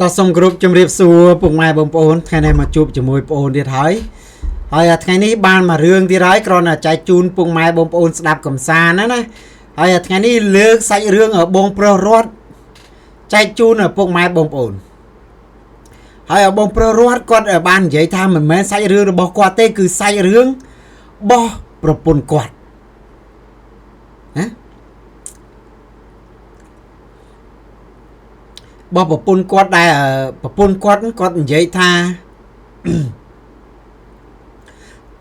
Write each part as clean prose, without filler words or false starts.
តោះសូមគោរពជំរាបសួរពុកម៉ែបងប្អូនថ្ងៃនេះមកជួបជាមួយបងប្អូនទៀតហើយថ្ងៃនេះបានមករឿងទៀតហើយគ្រាន់តែចែកជូនពុកម៉ែបងប្អូនស្ដាប់កំសាន្តណាហើយថ្ងៃនេះលើកសាច់រឿងបងប្រុសរត់ចែកជូនពុកម៉ែបងប្អូនហើយបងប្រុសរត់គាត់បាននិយាយថាមិនមែនសាច់រឿងរបស់គាត់ទេគឺសាច់រឿងរបស់ប្រពន្ធគាត់ណាបោះប្រពន្ធគាត់ដែលប្រពន្ធគាត់និយាយថា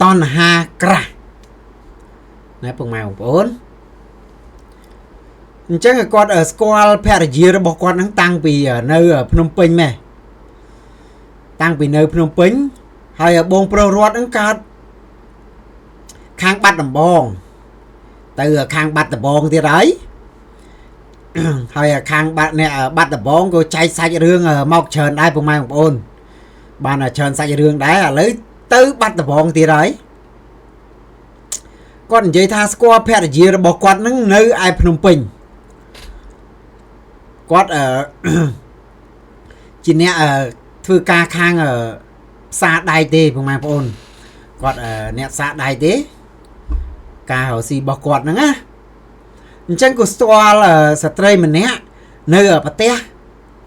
តណ្ហាក្រាស់ណែពុកម៉ែបងប្អូនអញ្ចឹងគាត់ស្គាល់ភរិយារបស់គាត់ហ្នឹងតាំងពីនៅភ្នំពេញម៉េះតាំងពីនៅភ្នំពេញហើយបងប្រុសរត់ហ្នឹងកើតខាងបាត់ដំបងទៅខាងបាត់ដំបងទៀតហើយហើយខាងបាត់អ្នកបាត់ដំបងក៏ចែកសាច់រឿងមកច្រើនដែរពុកម៉ែបងប្អូនបានច្រើនសាច់រឿងដែរឥឡូវទៅបាត់ដំបងទៀតហើយគាត់និយាយថាស្គាល់ភរិយារបស់គាត់នឹងនៅឯភ្នំពេញគាត់ជាអ្នកធ្វើការខាងផ្សារដៃទេពុកម៉ែបងប្អូនគាត់អ្នកផ្សារដៃទេការរកស៊ីរបស់គាត់ហ្នឹងណាអញ្ចឹងក៏ស្គាល់ស្ត្រីម្នាក់នៅប្រទេស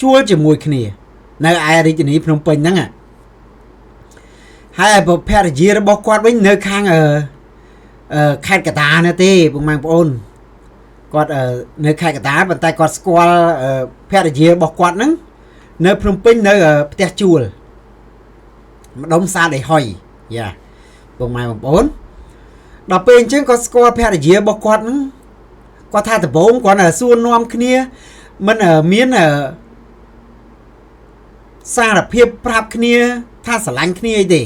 ជួលជាមួយគ្នានៅឯរាជធានីភ្នំពេញហ្នឹងហើយភរិយារបស់គាត់វិញនៅខាងខេត្តកតាណាទេពុកម៉ែបងប្អូនគាត់នៅខេត្តកតាប៉ុន្តែគាត់ស្គាល់ភរិយារបស់គាត់ហ្នឹងនៅភ្នំពេញនៅផ្ទះជួលម្ដុំសាលដីហុយយ៉ាពុកម៉ែបងប្អូនដល់ពេលអញ្ចឹងគាត់ស្គាល់ភរិយារបស់គាត់ហ្នឹងគាត់ថាដំបងគាត់សួរនាំគ្នាមិនមានសារភាពប្រាប់គ្នាថាស្រឡាញ់គ្នាអីទេ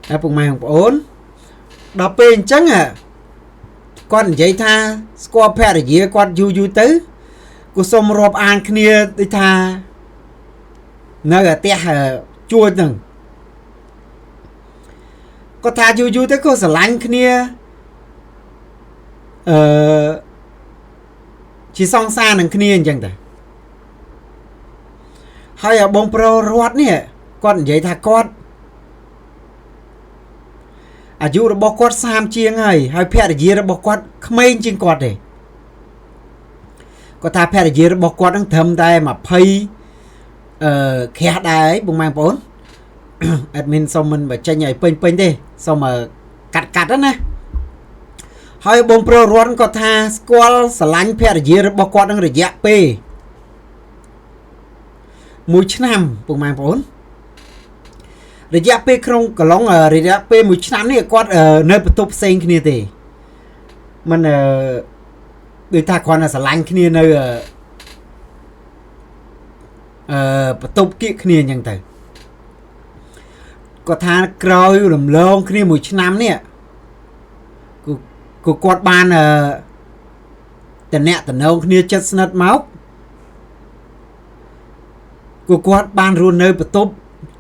ហើយពុកម៉ែបងប្អូនដល់ពេលអញ្ចឹងគាត់និយាយថាស្គាល់ភរិយាគាត់យូរទៅក៏សុំរាប់អានគ្នាដូចថានៅផ្ទះជួលហ្នឹងគាត់ថាយូរទៅក៏ស្រឡាញ់គ្នាជាសង្សារនឹងគ្នាអញ្ចឹងតាហើយបងប្រុសរត់នេះគាត់និយាយថាគាត់អាយុរបស់គាត់30ជាងហើយភរិយារបស់គាត់ក្មេងជាងគាត់ទេគាត់ថាភរិយារបស់គាត់នឹងត្រឹមតែ20ខែដែរបងប្អូនអេដមីនសុំមិនបញ្ចេញឲ្យពេញទេសុំកាត់ណាហើយបងប្រុសរត់គាត់ថាស្គាល់ស្រឡាញ់ភរិយារបស់គាត់នឹងរយៈពេល1ឆ្នាំពុកម៉ែបងប្អូនរយៈពេលក្នុងកន្លងរយៈពេល1ឆ្នាំនេះគាត់នៅបន្ទប់ផ្សេងគ្នាទេមិនដូចថាគ្រាន់តែស្រឡាញ់គ្នានៅបន្ទប់គៀកគ្នាអញ្ចឹងទៅគាត់ថាក្រោយរំលងគ្នា1ឆ្នាំនេះក៏គាត់បានតំណែងគ្នាចិត្តស្និទ្ធមកក៏គាត់បានរស់នៅបន្ទប់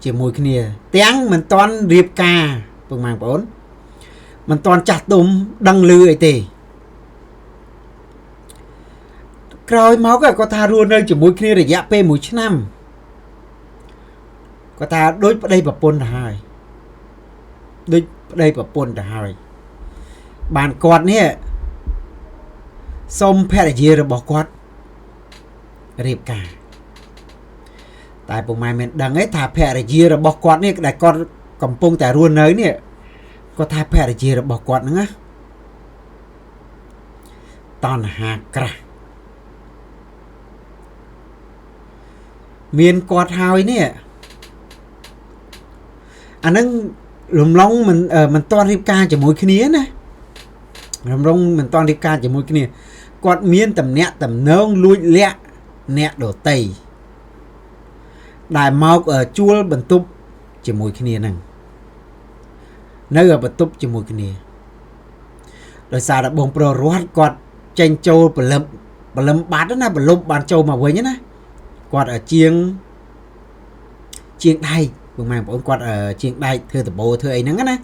ជាមួយគ្នាទាំងមិនតាន់រៀបការពុកម៉ែបងប្អូនមិនតាន់ចាស់ទុំដឹងឮអីទេក្រោយមកគាត់ថារស់នៅជាមួយគ្នារយៈពេល1ឆ្នាំគាត់ថាដូចប្តីប្រពន្ធទៅហើយដូចប្តីប្រពន្ធទៅហើយបានគាត់នេះសុំភរិយារបស់គាត់រៀបការតែពុកម៉ែមិនដឹងទេថាភរិយារបស់គាត់នេះដែលគាត់កំពុងតែរស់នៅនេះគាត់ថាភរិយារបស់គាត់ហ្នឹងណាតណ្ហាក្រាស់មានគាត់ហើយនេះអាហ្នឹងរំលងមិនតាន់រៀបការជាមួយគ្នាណារំលងមិនតាន់រៀបការជាមួយគ្នាគាត់មានតំណែងតំណងលួចលាក់អ្នកដតីដែលមកជួលបន្ទប់ជាមួយគ្នាហ្នឹងនៅបន្ទប់ជាមួយគ្នាដោយសារតែបងប្រុសរត់គាត់ចេញចូលបលឹមបាត់ណាបលុបបានចូលមកវិញណាគាត់ជាងដែកបងប្អូនគាត់ជាងដែកធ្វើដបោធ្វើអីហ្នឹងណា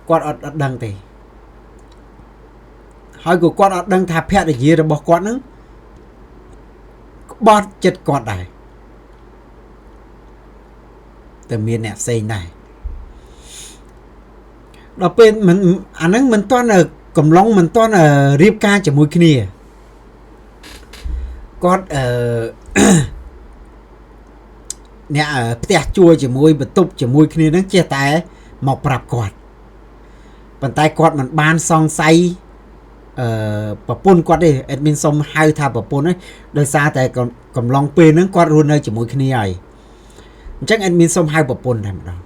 គាត់អត់ដឹងទេហើយក៏គាត់អត់ដឹងថាភរិយារបស់គាត់ហ្នឹង บอดចិត្តគាត់ដែរតែមានអ្នកផ្សេងដែរដល់ពេលមិនអាហ្នឹងមិនទាន់កំឡុងមិនទាន់រៀបការជាមួយគ្នាគាត់អ្នកផ្ទះជួលជាមួយបន្ទប់ជាមួយគ្នាហ្នឹងចេះតែមកប្រាប់គាត់ប៉ុន្តែគាត់មិនបានសង្ស័យប្រពន្ធគាត់ទេ admin សុំហៅថាប្រពន្ធហ្នឹងដោយសារតែកំឡុងពេលហ្នឹងគាត់រស់នៅជាមួយគ្នាហើយអញ្ចឹង admin សុំហៅប្រពន្ធតែម្ដង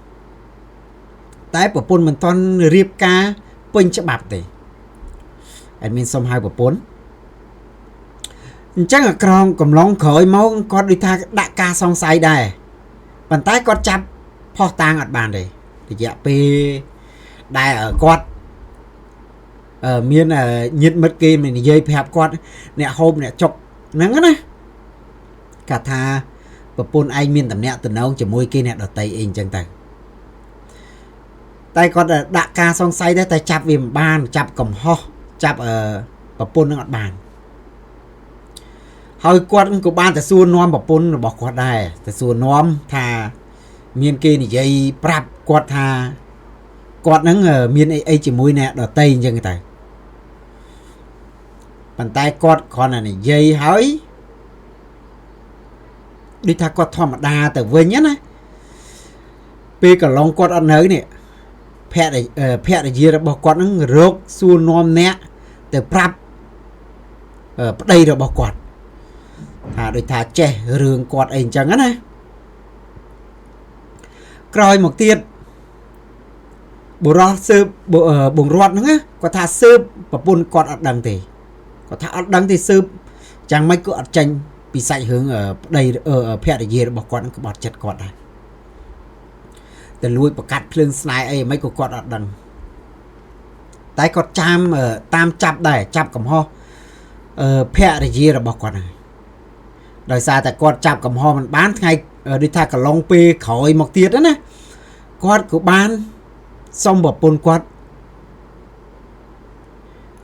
តែប្រពន្ធមិនទាន់រៀបការពេញច្បាប់ទេ admin សុំហៅប្រពន្ធអញ្ចឹងក្រងកំឡុងក្រោយមកគាត់ដូចថាដាក់ការសង្ស័យដែរប៉ុន្តែគាត់ចាប់ផុសតាងអត់បានទេរយៈពេលដែលគាត់មានញាតិមិត្តគេនិយាយប្រាប់គាត់អ្នកហូបអ្នកចុកហ្នឹងណាគាត់ថាប្រពន្ធឯងមានតំណែងតំណងជាមួយគេអ្នកដតីអីអញ្ចឹងទៅតែគាត់ដាក់ការសង្ស័យដែរតែចាប់វាមិនបានចាប់កំហុសចាប់ប្រពន្ធនឹងអត់បានហើយគាត់ក៏បានតែសួរនាំប្រពន្ធរបស់គាត់ដែរតែសួរនាំថាមានគេនិយាយប្រាប់គាត់ថាគាត់ហ្នឹងមានអីជាមួយអ្នកដតីអញ្ចឹងទៅប៉ុន្តែគាត់គ្រាន់តែនិយាយហើយដូចថាគាត់ធម្មតាទៅវិញណាពេលកន្លងគាត់អត់នៅនេះភរិយារបស់គាត់ហ្នឹងរកសួរនាំអ្នកទៅប្រាប់ប្តីរបស់គាត់ថាដូចថាចេះរឿងគាត់អីអញ្ចឹងណាក្រោយមកទៀតបុរសស៊ើបបងរត់ហ្នឹងគាត់ថាស៊ើបប្រពន្ធគាត់អត់ដឹងទេគាត់ថាអត់ដឹងទេស៊ើបយ៉ាងម៉េចក៏អត់ចាញ់ពីសាច់រឿងប្តីភរិយារបស់គាត់នឹងក្បត់ចិត្តគាត់ដែរតែលួចប្រកាសភ្លើងស្នេហ៍អីមិនក៏គាត់អត់ដឹងតែគាត់តាមចាប់ដែរចាប់កំហុសភរិយារបស់គាត់ហ្នឹងដោយសារតែគាត់ចាប់កំហុសមិនបានថ្ងៃដូចថាកន្លងពេលក្រោយមកទៀតណាគាត់ក៏បានសុំប្រពន្ធគាត់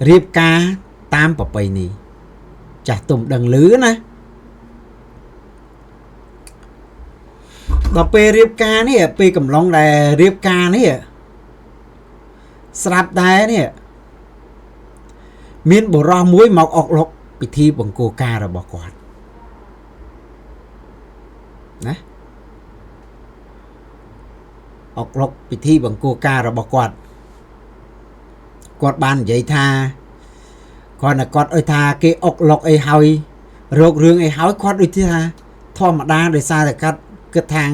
រៀបការតាមប្រពៃណីចាស់ទុំដឹងឮណាដល់ពេលរៀបការនេះពេលកំឡុងដែលរៀបការនេះស្រាប់ដែរនេះមានបុរសមួយមកអុកឡុកពិធីបង្គោលការរបស់គាត់ណាអុកឡុកពិធីបង្គោលការរបស់គាត់បាននិយាយថាគាត់អុយថាគេអុកឡុកអីហើយរោគរឿងអីហើយគាត់ដូចថាធម្មតាដោយសារតែគាត់គិតថា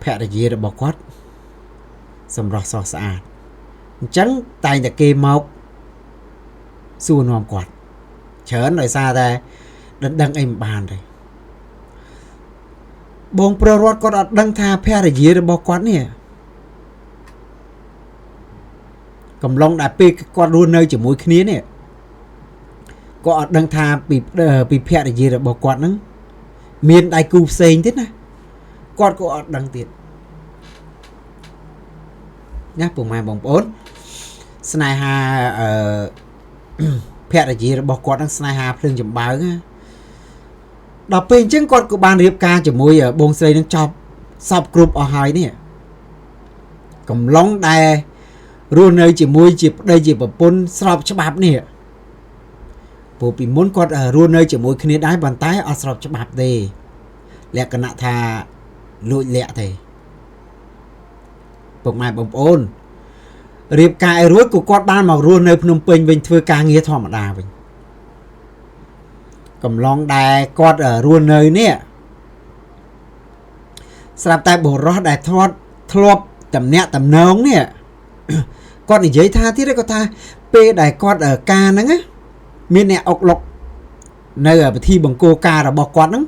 ភរិយារបស់គាត់សម្រស់ស្រស់ស្អាតអញ្ចឹងតែងតែគេមកសួរនាំគាត់ច្រើនដោយសារតែដឹងអីមិនបានទេបងប្រុសរត់គាត់អត់ដឹងថាភរិយារបស់គាត់នេះកំឡុងដែលពេលគាត់រស់នៅជាមួយគ្នានេះគាត់អត់ដឹងថាពីភរិយារបស់គាត់ហ្នឹងមានដៃគូផ្សេងទៀតណាគាត់ក៏អត់ដឹងទៀតណាពុកម៉ែបងប្អូនស្នេហាភរិយារបស់គាត់ហ្នឹងស្នេហាភ្លើងចម្បើងណាដល់ពេលអញ្ចឹងគាត់ក៏បានរៀបការជាមួយបងស្រីនឹងចប់សពគ្រប់អស់ហើយនេះកំឡុងដែលរស់នៅជាមួយជាប្តីជាប្រពន្ធស្របច្បាប់នេះព្រោះពីមុនគាត់រស់នៅជាមួយគ្នាដែរប៉ុន្តែអត់ស្របច្បាប់ទេលក្ខណៈថាលួចលាក់ទេពុកម៉ែបងប្អូនរៀបការឲ្យរួចក៏គាត់បានមករស់នៅភ្នំពេញវិញធ្វើការងារធម្មតាវិញកំឡុងដែលគាត់រស់នៅនេះស្រាប់តែបុរសដែលធ្លាប់តំណាក់តំណងនេះគាត់និយាយថាទៀតគាត់ថាពេលដែលគាត់ការហ្នឹងមានអ្នកអុកឡុកនៅពិធីបង្គោលការរបស់គាត់ហ្នឹង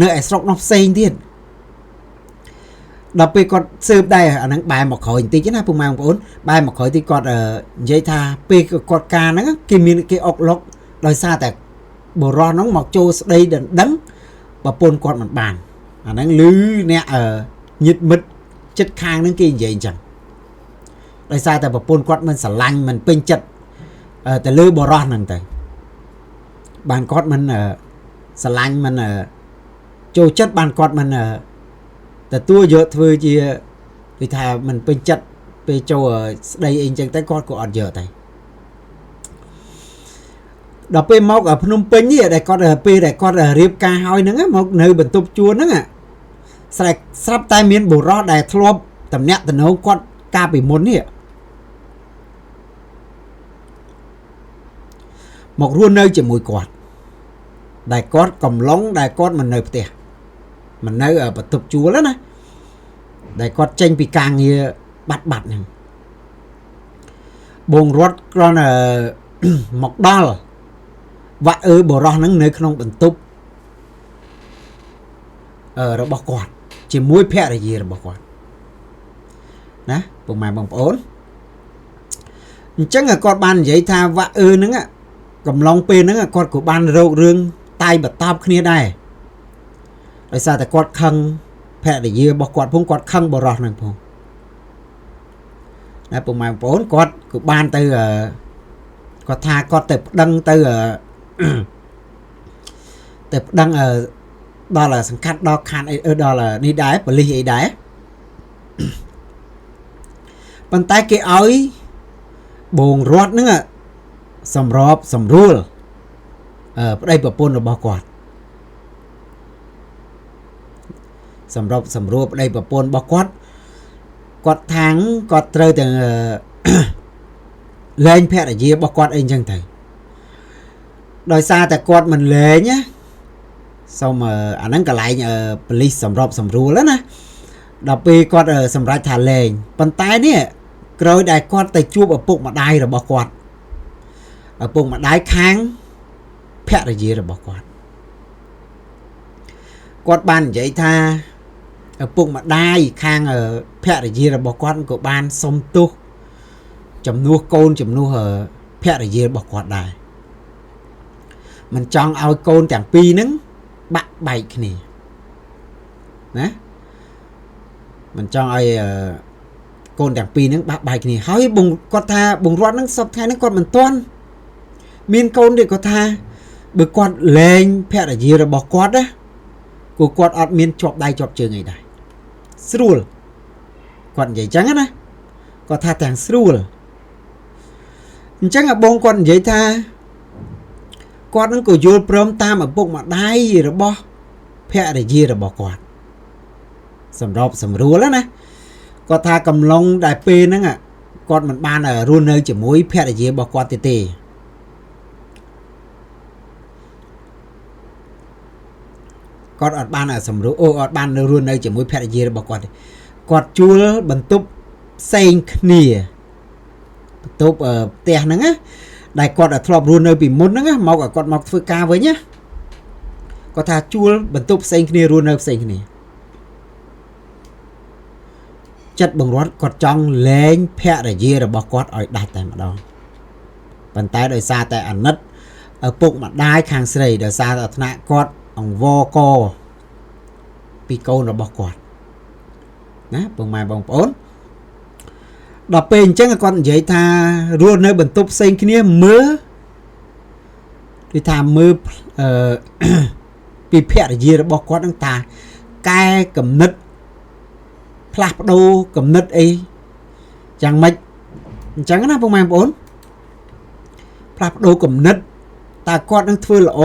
នៅឯស្រុកនោះផ្សេងទៀតដល់ពេលគាត់ស៊ើបដែរអាហ្នឹងបែរមកក្រោយបន្តិចណាពុកម៉ែបងប្អូនបែរមកក្រោយទីគាត់និយាយថាពេលគាត់ការហ្នឹងគេមានគេអុកឡុកដោយសារតែបុរសហ្នឹងមកចូលស្ដីដណ្ដឹងប្រពន្ធគាត់មិនបានអាហ្នឹងឮអ្នកញាតិមិត្តចិត្តខាងហ្នឹងគេនិយាយអញ្ចឹងដោយសារតែប្រពន្ធគាត់មិនស្រឡាញ់មិនពេញចិត្តទៅលើបុរសហ្នឹងទៅ ban cót mình sờ lạnh mình trôi chất ban cót mìnhแต่ตัวเยอะធ្វើជាដូចថាមិនពេញចិត្តពេលចូលស្ដីអីចឹងតែគាត់ក៏អត់យកដែរដល់ពេលមកភ្នំពេញនេះដែលគាត់ពេលដែលគាត់រៀបការហើយហ្នឹងមកនៅបន្ទប់ជួលហ្នឹងស្រាប់តែមានបុរសដែលធ្លាប់តំណាក់តំណងគាត់កាលពីមុននេះមករស់នៅជាមួយគាត់ដែលគាត់កំឡុងដែលគាត់មិននៅផ្ទះមិននៅបន្ទប់ជួលណាដែលគាត់ចេញពីការងារបាត់ហ្នឹងបងរត់គ្រាន់តែមកដល់វ៉ាក់បរោះហ្នឹងនៅក្នុងបន្ទប់របស់គាត់ជាមួយភរិយារបស់គាត់ណាពុកម៉ែបងប្អូនអញ្ចឹងគាត់បាននិយាយថាវ៉ាក់ហ្នឹងកំឡុងពេលហ្នឹងគាត់ក៏បានរោគរឿងតាយបតប់គ្នាដែរដោយសារតែគាត់ខឹងភរិយារបស់គាត់ផងគាត់ខឹងបរោះហ្នឹងផងណាពុកម៉ែបងប្អូនគាត់ក៏បានទៅគាត់ថាគាត់ទៅប្តឹងទៅប្តឹងដល់សង្កាត់ដល់ខណ្ឌអីដល់នេះដែរប៉ូលីសអីដែរប៉ុន្តែគេឲ្យបងរត់ហ្នឹងសម្របសម្រួលប្តីប្រពន្ធរបស់គាត់សម្របសម្រួលប្តីប្រពន្ធរបស់គាត់ថាងគាត់ត្រូវតែលែងភរិយារបស់គាត់អីចឹងទៅដោយសារតែគាត់មិនលែងណាសូមអាហ្នឹងកន្លែងប៉ូលីសសម្របសម្រួលណាដល់ពេលគាត់សម្រេចថាលែងប៉ុន្តែនេះក្រោយដែលគាត់ទៅជួបឪពុកម្ដាយរបស់គាត់ឪពុកម្ដាយខាងភរិយារបស់គាត់បាននិយាយថាឪពុកម្ដាយខាងភរិយារបស់គាត់ក៏បានសុំទោសជំនួសកូនជំនួសភរិយារបស់គាត់ដែរមិនចង់ឲ្យកូនទាំងពីរហ្នឹងបាក់បែកគ្នាណាមិនចង់ឲ្យកូនទាំងពីរហ្នឹងបាក់បែកគ្នាហើយគាត់ថាបងរត់ហ្នឹងសពថ្ងៃហ្នឹងគាត់មិនទាន់មានកូនទេគាត់ថាបើគាត់លែងភរិយារបស់គាត់ណាគាត់អត់មានជាប់ដៃជាប់ជើងអីដែរស្រួលគាត់និយាយចឹងណាគាត់ថាទាំងស្រួលអញ្ចឹងបងគាត់និយាយថាគាត់នឹងក៏យល់ព្រមតាមឪពុកម្ដាយរបស់ភរិយារបស់គាត់សម្របសម្រួលណាគាត់ថាកំឡុងដែលពេលហ្នឹងគាត់មិនបានរស់នៅជាមួយភរិយារបស់គាត់ទេគាត់អត់បានសម្រួលអត់បានរស់នៅជាមួយភរិយារបស់គាត់ទេគាត់ជួលបន្ទប់ផ្សេងគ្នាបន្ទប់ផ្ទះហ្នឹងណាដែលគាត់ធ្លាប់រស់នៅពីមុនហ្នឹងមកគាត់មកធ្វើការវិញណាគាត់ថាជួលបន្ទប់ផ្សេងគ្នារស់នៅផ្សេងគ្នាចិត្តបង្រត់គាត់ចង់លែងភរិយារបស់គាត់ឲ្យដាច់តែម្ដងប៉ុន្តែដោយសារតែអាណិតឪពុកម្ដាយខាងស្រីដោយសារតែថ្នាក់គាត់អង្វរកពីកូនរបស់គាត់ណាបងម៉ែបងប្អូនដល់ពេលអញ្ចឹងគាត់និយាយថារស់នៅបន្ទប់ផ្សេងគ្នាមើលគឺថាមើលពីភរិយារបស់គាត់ហ្នឹងតាកែកំណត់ផ្លាស់ប្ដូរកំណត់អីយ៉ាងម៉េចអញ្ចឹងណាបងប្អូនផ្លាស់ប្ដូរកំណត់តើគាត់នឹងធ្វើល្អ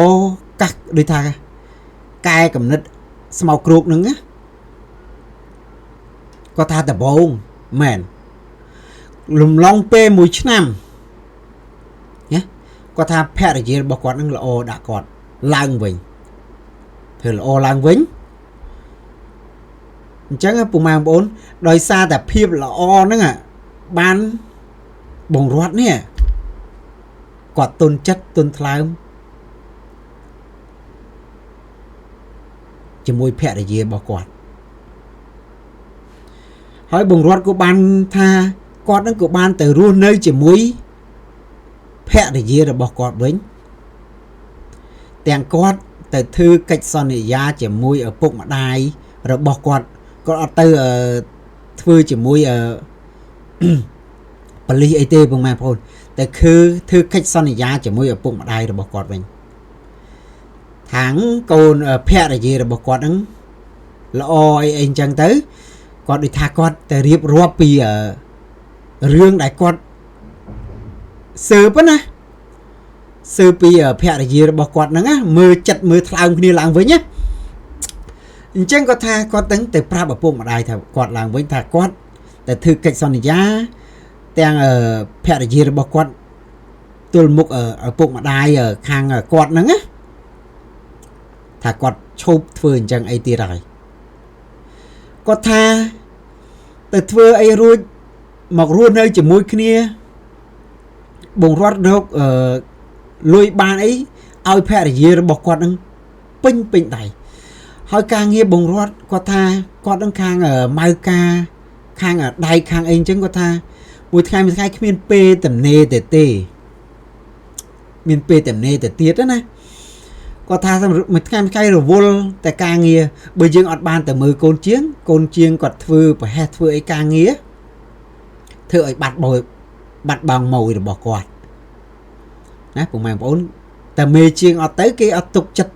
កាសដូចថាកែកំណត់ស្មៅគ្រូកហ្នឹងណាគាត់ថាដំបងមែនលំឡងពេលមួយឆ្នាំណាគាត់ថាភរិយារបស់គាត់នឹងល្អដាក់គាត់ឡើងវិញធ្វើល្អឡើងវិញអញ្ចឹងពុកម៉ែបងប្អូនដោយសារតែភាពល្អហ្នឹងបានបងរត់នេះគាត់ទុនចិត្តទុនថ្លើមជាមួយភរិយារបស់គាត់ហើយបងរត់ក៏បានថាគាត់នឹងក៏បានទៅរស់នៅជាមួយភរិយារបស់គាត់វិញទាំងគាត់ទៅធ្វើកិច្ចសន្យាជាមួយឪពុកម្ដាយរបស់គាត់អត់ទៅធ្វើជាមួយប៉ូលីសអីទេបងប្អូនតែគឺធ្វើកិច្ចសន្យាជាមួយឪពុកម្ដាយរបស់គាត់វិញ ខាងកូនភរិយារបស់គាត់ហ្នឹងល្អអីអញ្ចឹងទៅគាត់ដូចថាគាត់តែរៀបរាប់ពីរឿងដែលគាត់ស៊ើបណាស៊ើបពីភរិយារបស់គាត់ហ្នឹងណាមើលចិត្តមើលថ្លើមគ្នាឡើងវិញណាអញ្ចឹងគាត់ថាគាត់ទាំងទៅប្រាប់ឪពុកម្ដាយថាគាត់ឡើងវិញថាគាត់តែធ្វើកិច្ចសន្យាទាំងភរិយារបស់គាត់ទល់មុខឪពុកម្ដាយខាងគាត់ហ្នឹងណាថាគាត់ឈប់ធ្វើអញ្ចឹងអីទៀតហើយគាត់ថាទៅធ្វើអីរួចមករស់នៅជាមួយគ្នាបងរត់រកលុយបានអីឲ្យភរិយារបស់គាត់នឹងពេញដៃហើយការងារបងរត់គាត់ថាគាត់នឹងខាងម៉ៅការខាងដៃខាងអីអញ្ចឹងគាត់ថាមួយថ្ងៃគ្មានពេលតំណេទេមានពេលតំណេទៅទៀតណាគាត់ថាមួយថ្ងៃរវល់តែការងារបើយើងអត់បានទៅមើលកូនជាងគាត់ធ្វើប្រហែសធ្វើអីការងារធ្វើឲ្យបាត់បង់ម៉ួយរបស់គាត់ណាពុកម៉ែបងប្អូនតែមេជាងអត់ទៅគេអត់ទុកចិត្ត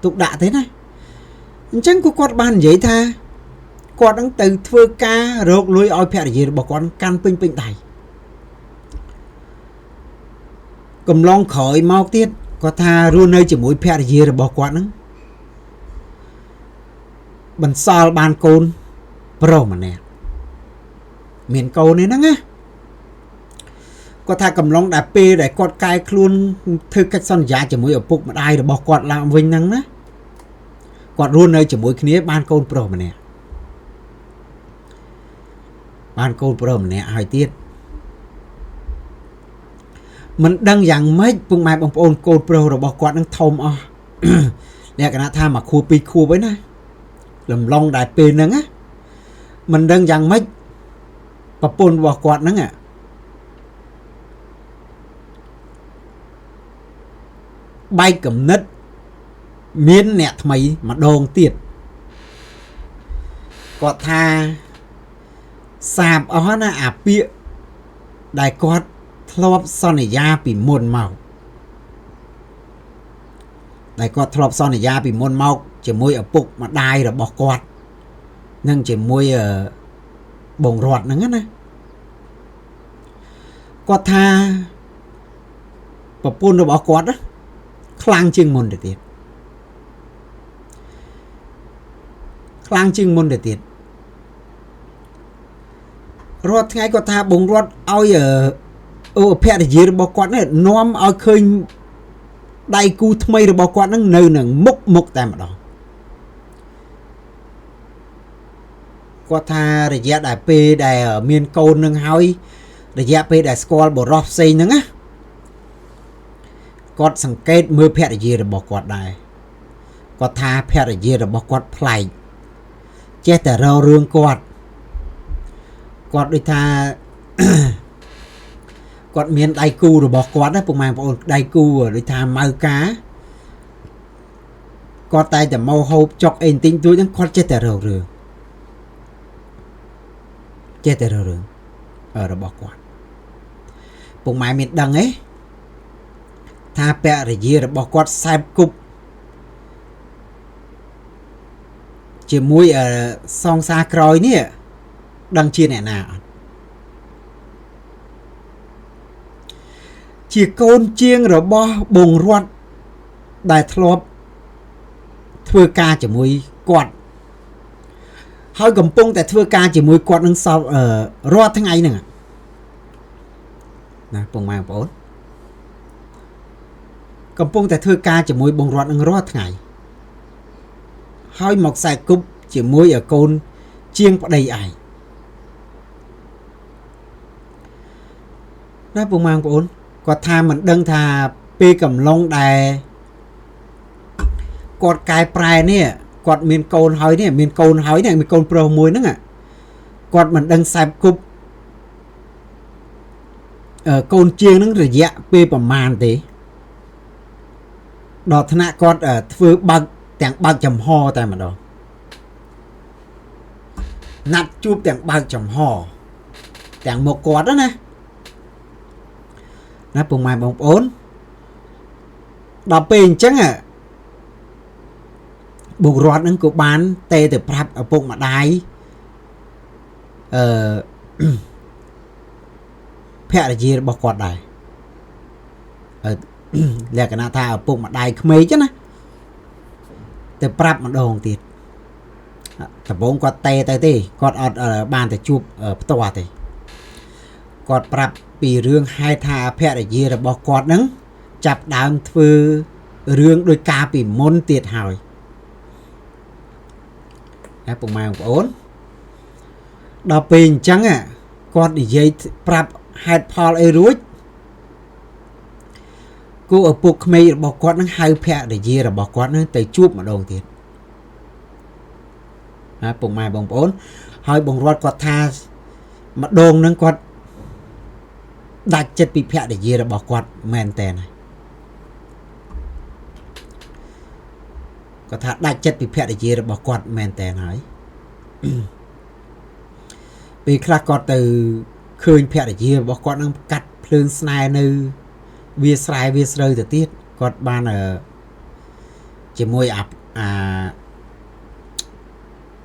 ទុកដាក់ទេណាអញ្ចឹងគាត់បាននិយាយថាគាត់នឹងទៅធ្វើការរកលុយឲ្យភរិយារបស់គាត់កាន់ពេញដៃកំឡុងក្រោយមកទៀតគាត់ថារស់នៅជាមួយភរិយារបស់គាត់ហ្នឹងបន្សល់បានកូនប្រុសម្នាក់មានកូននេះហ្នឹងណាគាត់ថាកំឡុងដែលពេលដែលគាត់កែខ្លួនធ្វើកិច្ចសន្យាជាមួយឪពុកម្ដាយរបស់គាត់ឡើងវិញហ្នឹងណាគាត់រស់នៅជាមួយគ្នាបានកូនប្រុសម្នាក់ហើយទៀតមិនដឹងយ៉ាងម៉េចពុកម៉ែបងប្អូនកូនប្រុសរបស់គាត់នឹងធំអស់លក្ខណៈថា1ខួប2ខួបឯណាលំឡងដែលពេលហ្នឹងណាមិនដឹងយ៉ាងម៉េចប្រពន្ធរបស់គាត់ហ្នឹងបែកគំនិតមានអ្នកថ្មីម្ដងទៀតគាត់ថាសាបអស់ណាអាពាកដែលគាត់ធ្លាប់សន្យាពីមុនមកជាមួយឪពុកម្ដាយរបស់គាត់និងជាមួយបងរត់ហ្នឹងណាគាត់ថាប្រពន្ធរបស់គាត់ខ្លាំងជាងមុនទៅទៀតរាល់ថ្ងៃគាត់ថាបងរត់ឲ្យភរិយារបស់គាត់នេះនាំឲ្យឃើញដៃគូថ្មីរបស់គាត់នឹងនៅនឹងមុខតែម្ដងគាត់ថារយៈដែលពេលដែលមានកូននឹងហើយរយៈពេលដែលស្គាល់បរិសផ្សេងហ្នឹងណាគាត់សង្កេតមើលភរិយារបស់គាត់ដែរគាត់ថាភរិយារបស់គាត់ប្លែកចេះតែរករឿងគាត់ដូចថាគាត់មានដៃគូរបស់គាត់ណាពុកម៉ែបងប្អូនដៃគូដូចថាម៉ៅការគាត់តែតែមកហូបចុកអីបន្តិចតួចហ្នឹងគាត់ចេះតែរករឿងរបស់គាត់ពុកម៉ែមានដឹងទេថាភរិយារបស់គាត់សែបគប់ជាមួយសងសាក្រោយនេះដឹងជាអ្នកណាអត់ជាកូនជាងរបស់បងរត់ដែលធ្លាប់ធ្វើការជាមួយគាត់ហើយកំពុងតែធ្វើការជាមួយគាត់នឹងសពរាល់ថ្ងៃហ្នឹងណាពុកម៉ែបងប្អូនកំពុងតែធ្វើការជាមួយបងរត់នឹងរាល់ថ្ងៃហើយមកខ្សែគប់ជាមួយកូនជាងប្តីឯងណាពុកម៉ែបងប្អូនគាត់ថាមិនដឹងថាពេលកំឡុងដែលគាត់កែប្រែនេះគាត់មានកូនហើយនេះមានកូនប្រុសមួយហ្នឹងគាត់មិនដឹងខ្សែគប់កូនជាងហ្នឹងរយៈពេលប្រមាណទេដល់ថ្នាក់គាត់ធ្វើបើកចំហតែម្ដងណាត់ជួបទាំងបើកចំហទាំងមកគាត់ណាពុកម៉ែបងប្អូនដល់ពេលអញ្ចឹង បុរដ្ឋហ្នឹងក៏បានតែប្រាប់ឪពុកម្ដាយភរិយារបស់គាត់ដែរលក្ខណៈថាឪពុកម្ដាយក្មេកណាទៅប្រាប់ម្ដងទៀតដំបូងគាត់តែទៅទេគាត់អត់បានទៅជួបផ្ទាល់ទេគាត់ប្រាប់ពីរឿងហេតុថាភរិយារបស់គាត់ហ្នឹងចាប់ដើមធ្វើរឿងដោយការពីមុនទៀតហើយណាពុកម៉ែបងប្អូនដល់ពេលអញ្ចឹងគាត់និយាយប្រាប់ហេតុផលអីរួចគូឪពុកក្មេករបស់គាត់នឹងហៅភរិយារបស់គាត់នឹងទៅជួបម្ដងទៀតណាពុកម៉ែបងប្អូនហើយបងរត់គាត់ថាម្ដងនឹងគាត់ដាច់ចិត្តពីភរិយារបស់គាត់មែនតើគាត់ថាដាច់ចិត្តពីភរិយារបស់គាត់មែនតើហើយពេលខ្លះគាត់ទៅឃើញភរិយារបស់គាត់នឹងកាត់ភ្លើងស្នេហ៍នៅវាស្រែវាស្រូវទៅទៀតគាត់បានជាមួយ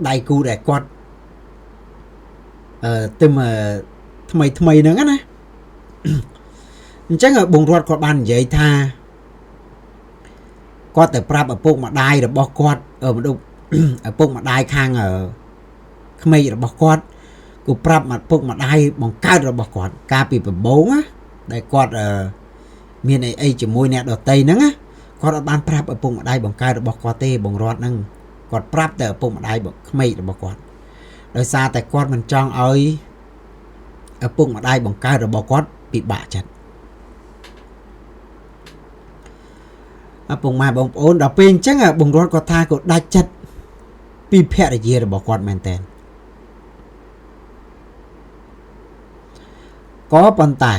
ដៃគូដែលគាត់ទឹមថ្មីហ្នឹងណាអញ្ចឹងបងរត់គាត់បាននិយាយថាគាត់ទៅប្រាប់ឪពុកម្ដាយរបស់គាត់មនុស្សឪពុកម្ដាយខាងក្មេករបស់គាត់ក៏ប្រាប់ឪពុកម្ដាយបង្កើតរបស់គាត់កាលពីដំបូងណាដែលគាត់មានអីជាមួយអ្នកដតីហ្នឹងណាគាត់អត់បានប្រាប់ឪពុកម្ដាយបង្កើតរបស់គាត់ទេបងរត់ហ្នឹងគាត់ប្រាប់តែឪពុកម្ដាយក្មេករបស់គាត់ដោយសារតែគាត់មិនចង់ឲ្យឪពុកម្ដាយបង្កើតរបស់គាត់ពិបាកចិត្តឪពុកម៉ែបងប្អូនដល់ពេលអញ្ចឹងបងរត់គាត់ថាគាត់ដាច់ចិត្តពីភរិយារបស់គាត់មែនតើក៏ប៉ុន្តែ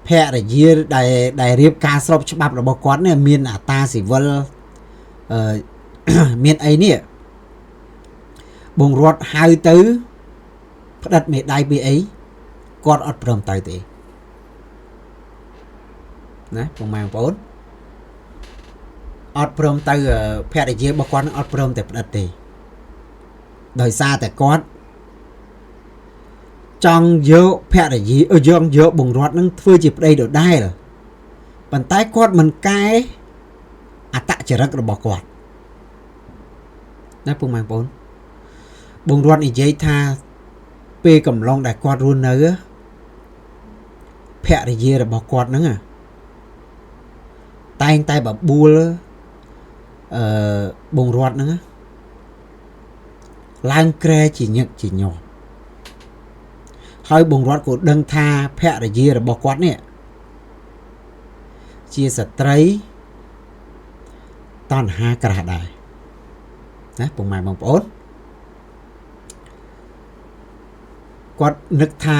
ភរិយាដែលរៀបការស្របច្បាប់របស់គាត់នេះមានអត្តាស៊ីវិលមានអីនេះបងរត់ហៅទៅផ្ដិតមេដៃពីអីគាត់អត់ព្រមទៅទេណាបងប្អូនអត់ព្រមទៅភរិយារបស់គាត់នឹងអត់ព្រមតែផ្ដិតទេដោយសារតែគាត់ចង់យកភរិយាយកបងរត់នឹងធ្វើជាប្តីដដែលប៉ុន្តែគាត់មិនកែអត្តចរិតរបស់គាត់ណាពុកម៉ែបងប្អូនបងរត់និយាយថាពេលកំឡុងដែលគាត់រស់នៅភរិយារបស់គាត់ហ្នឹងតែងតែបបួលបងរត់ហ្នឹងឡើងក្រែជាញឹកជាញាប់ហើយបងរត់ក៏ដឹងថាភរិយារបស់គាត់នេះជាស្ត្រីតណ្ហាក្រាស់ដែរណាពុកម៉ែបងប្អូនគាត់នឹកថា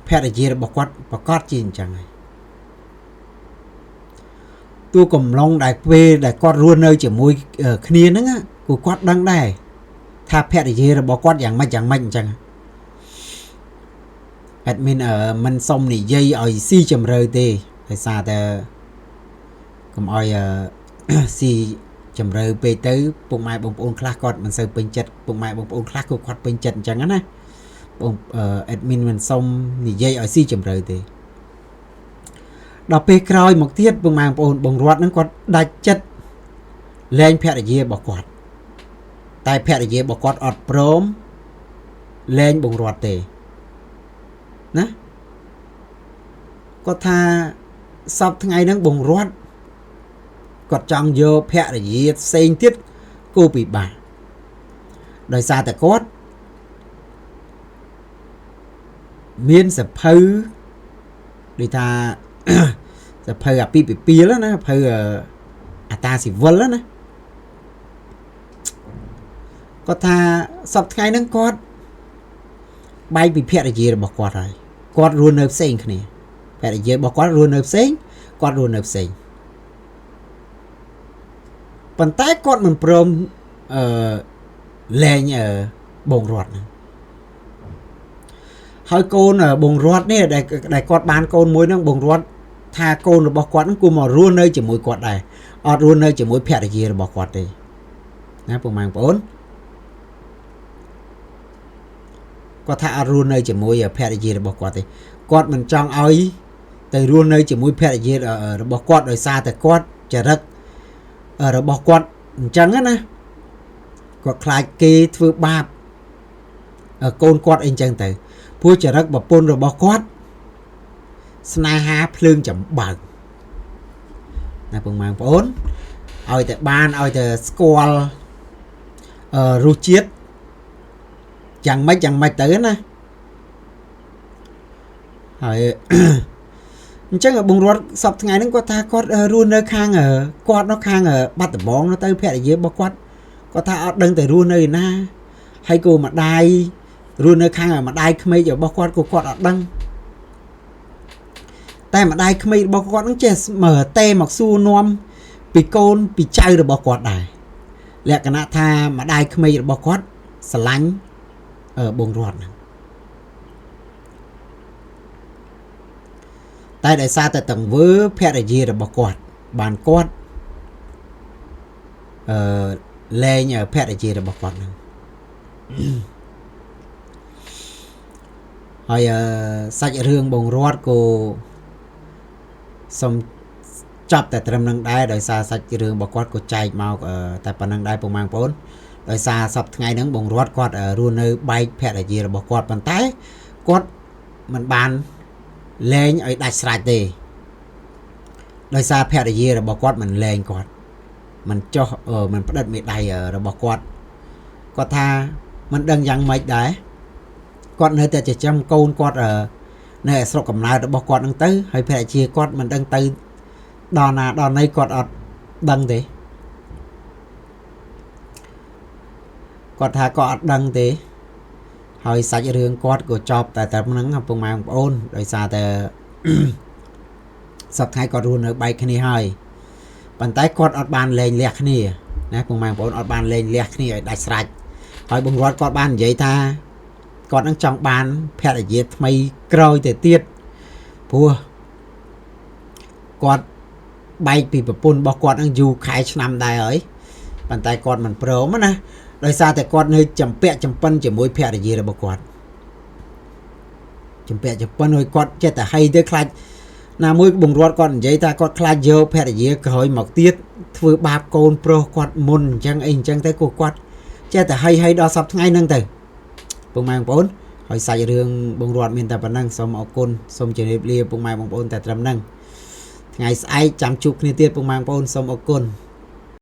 ភរិយារបស់គាត់ប្រកាសជាអញ្ចឹងហើយទូកំឡុងដែលពេលដែលគាត់រស់នៅជាមួយគ្នាហ្នឹងគឺគាត់ដឹងដែរថាភរិយារបស់គាត់យ៉ាងម៉េចអញ្ចឹងអត់មានមិនសុំនិយាយឲ្យស៊ីជម្រៅទេដោយសារតែកុំឲ្យស៊ីជម្រៅពេកទៅពុកម៉ែបងប្អូនខ្លះគាត់មិនសូវពេញចិត្តពុកម៉ែបងប្អូនខ្លះក៏គាត់ពេញចិត្តអញ្ចឹងណាបងអេដមីនមិនសុំនិយាយឲ្យស៊ីជម្រៅទេដល់ពេលក្រោយមកទៀតពុកម៉ែបងប្អូនបងរត់ហ្នឹងគាត់ដាច់ចិត្តលែងភរិយារបស់គាត់តែភរិយារបស់គាត់អត់ព្រមលែងបងរត់ទេណាគាត់ថាសពថ្ងៃហ្នឹងបងរត់គាត់ចង់យកភរិយាផ្សេងទៀតគូពិបាកដោយសារតែគាត់មានសភៅដូចថាសភៅអាពីពិពីលណាសភៅអតាស៊ីវិលណាគាត់ថាសពថ្ងៃហ្នឹងគាត់បែកពីភរិយារបស់គាត់ហើយគាត់រស់នៅផ្សេងគ្នាភរិយារបស់គាត់រស់នៅផ្សេងគាត់រស់នៅផ្សេងប៉ុន្តែគាត់មិនព្រមលែងបងរត់ហ្នឹងហើយកូនបងរត់នេះដែលគាត់បានកូនមួយហ្នឹងបងរត់ ថាកូនរបស់គាត់ហ្នឹងគួរមករស់នៅជាមួយគាត់ដែរអត់រស់នៅជាមួយភរិយារបស់គាត់ទេណាពុកម៉ែបងប្អូនគាត់ថាអត់រស់នៅជាមួយភរិយារបស់គាត់ទេគាត់មិនចង់ឲ្យទៅរស់នៅជាមួយភរិយារបស់គាត់ដោយសារតែគាត់ចរិតរបស់គាត់អញ្ចឹងណាគាត់ខ្លាចគេធ្វើបាបកូនគាត់អីអញ្ចឹងទៅព្រោះចរិតប្រពន្ធរបស់គាត់ស្នេហាភ្លើងចំបើកណាពុកម៉ែបងប្អូនឲ្យតែបានឲ្យតែស្គាល់រសជាតិយ៉ាងម៉េចទៅណាហើយ អញ្ចឹងបងរត់សពថ្ងៃហ្នឹងគាត់ថាគាត់រស់នៅខាងគាត់នៅខាងបាត់ដំបងទៅភរិយារបស់គាត់គាត់ថាអត់ដឹងទៅរស់នៅឯណាហើយក៏ម្ដាយរស់នៅខាងម្ដាយក្មេករបស់គាត់ក៏គាត់អត់ដឹងតែម្ដាយក្មេករបស់គាត់ហ្នឹងចេះមើលតេមកសួរនាំពីកូនពីចៅរបស់គាត់ដែរលក្ខណៈថាម្ដាយក្មេករបស់គាត់ស្រឡាញ់បងរត់ហ្នឹងតែដោយសារតែតង្វើភរិយារបស់គាត់បានគាត់លែងភរិយារបស់គាត់ហ្នឹងហើយសាច់រឿងបងរត់ក៏សុំចាប់តែត្រឹមនឹងដែរដោយសារសាច់រឿងរបស់គាត់ក៏ចែកមកតែប៉ុណ្្នឹងដែរពុកម៉ែបងប្អូនដោយសារសប្តាហ៍ថ្ងៃហ្នឹងបងរត់គាត់រស់នៅបែកភរិយារបស់គាត់ប៉ុន្តែគាត់មិនបានលែងឲ្យដាច់ស្រេចទេដោយសារភរិយារបស់គាត់មិនលែងគាត់មិនចោះមិនផ្ដិតមេដៃរបស់គាត់គាត់ថាមិនដឹងយ៉ាងម៉េចដែរគាត់នៅតែចិញ្ចឹមកូនគាត់នៅស្រុកកំណើតរបស់គាត់ហ្នឹងទៅហើយភរិយាគាត់មិនដឹងទៅដល់ណាដល់ណីគាត់អត់ដឹងទេគាត់ថាគាត់អត់ដឹងទេហើយសាច់រឿងគាត់ក៏ចប់តែត្រឹមហ្នឹងពុកម៉ែបងប្អូនដោយសារតែសប្តាហ៍ថ្ងៃគាត់រស់នៅបែកគ្នាហើយប៉ុន្តែគាត់អត់បានលែងលះគ្នាណាពុកម៉ែបងប្អូនអត់បានលែងលះគ្នាឲ្យដាច់ស្រេចហើយបងរត់គាត់បាននិយាយថាគាត់នឹងចង់បានភរិយាថ្មីក្រោយទៅទៀតព្រោះគាត់បែកពីប្រពន្ធរបស់គាត់នឹងយូរខែឆ្នាំដែរហើយប៉ុន្តែគាត់មិនព្រមណាដោយសារតែគាត់នៅចម្ពាក់ចម្ពិនជាមួយភរិយារបស់គាត់ចម្ពាក់ចម្ពិនហើយគាត់ចេះតែហីទៅខ្លាចណាមួយបងរត់គាត់និយាយថាគាត់ខ្លាចយកភរិយាក្រោយមកទៀតធ្វើបាបកូនប្រុសគាត់មុនអញ្ចឹងអីអញ្ចឹងទៅគាត់ចេះតែហីដល់សប្តាហ៍ថ្ងៃហ្នឹងទៅពុកម៉ែបងប្អូនហើយសាច់រឿងបងរត់មានតែប៉ុណ្ណឹងសូមអរគុណសូមជម្រាបលាពុកម៉ែបងប្អូនតែត្រឹមហ្នឹងថ្ងៃស្អែកចាំជួបគ្នាទៀតពុកម៉ែបងប្អូនសូមអរគុណ